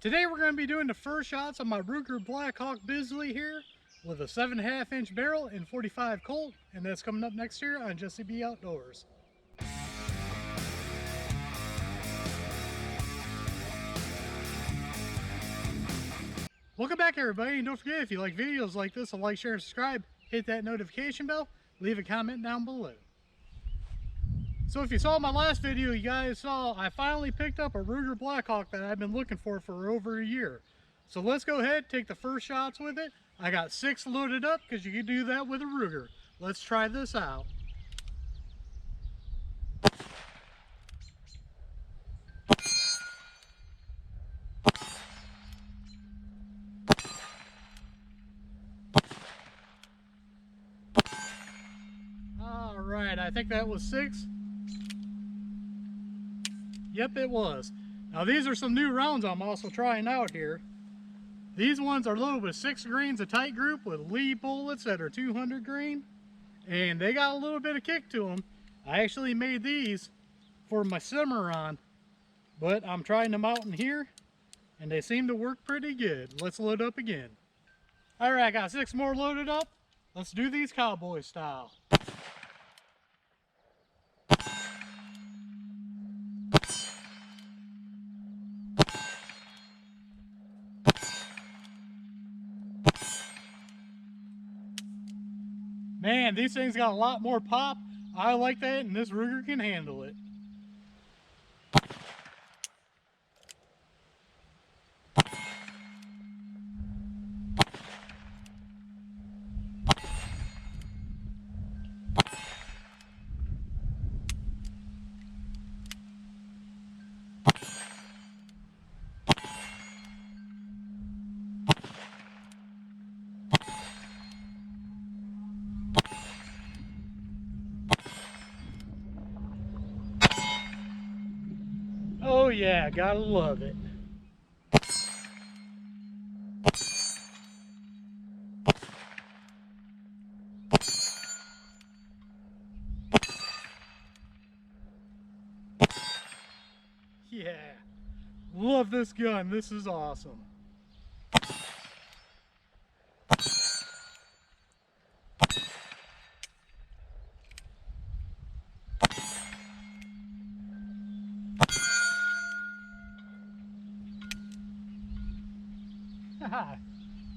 Today we're going to be doing the first shots of my Ruger Blackhawk Bisley here with a 7.5 inch barrel and 45 Colt, and that's coming up next year on Jesse B Outdoors. Welcome back everybody, and don't forget if you like videos like this to like, share, and subscribe. Hit that notification bell, leave a comment down below. So if you saw my last video, you guys saw I finally picked up a Ruger Blackhawk that I've been looking for over a year. So let's go ahead, take the first shots with it. I got 6 loaded up because you can do that with a Ruger. Let's try this out. All right, I think that was 6. Yep, it was. Now these are some new rounds I'm also trying out here. These ones are loaded with 6 grains of tight group with lead bullets that are 200 grain. And they got a little bit of kick to them. I actually made these for my Cimarron, but I'm trying them out in here and they seem to work pretty good. Let's load up again. All right, I got 6 more loaded up. Let's do these cowboy style. Man, these things got a lot more pop. I like that, and this Ruger can handle it. Oh yeah, gotta love it. Yeah, love this gun. This is awesome.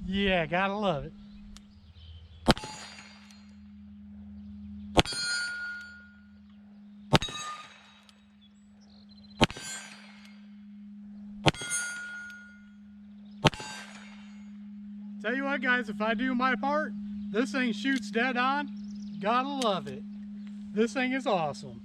Yeah, gotta love it. Tell you what guys, if I do my part, this thing shoots dead on. Gotta love it. This thing is awesome.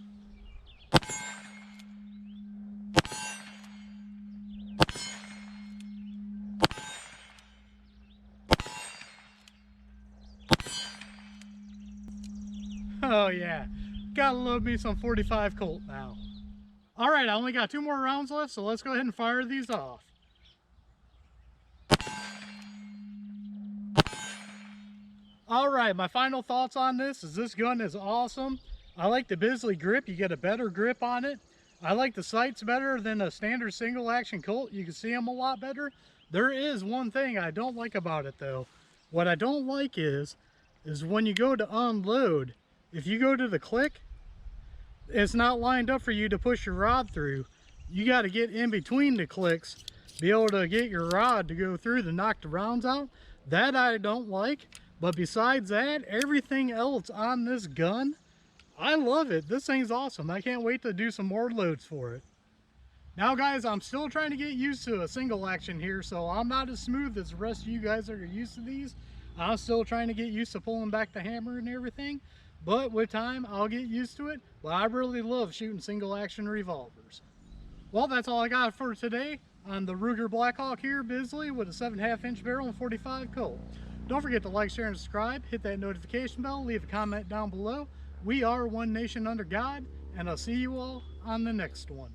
Oh yeah, gotta love me some 45 Colt now. All right, I only got 2 more rounds left, so let's go ahead and fire these off. All right, my final thoughts on this is this gun is awesome. I like the Bisley grip. You get a better grip on it. I like the sights better than a standard single action Colt. You can see them a lot better. There is one thing I don't like about it though. What I don't like is when you go to unload, if you go to the click, it's not lined up for you to push your rod through. You got to get in between the clicks, be able to get your rod to go through to knock the rounds out. That I don't like. But besides that, everything else on this gun, I love it. This thing's awesome. I can't wait to do some more loads for it. Now guys, I'm still trying to get used to a single action here, so I'm not as smooth as the rest of you guys that are used to these. I'm still trying to get used to pulling back the hammer and everything. But with time, I'll get used to it. But I really love shooting single action revolvers. Well, that's all I got for today on the Ruger Blackhawk here, Bisley, with a 7.5 inch barrel and 45 Colt. Don't forget to like, share, and subscribe. Hit that notification bell. Leave a comment down below. We are one nation under God, and I'll see you all on the next one.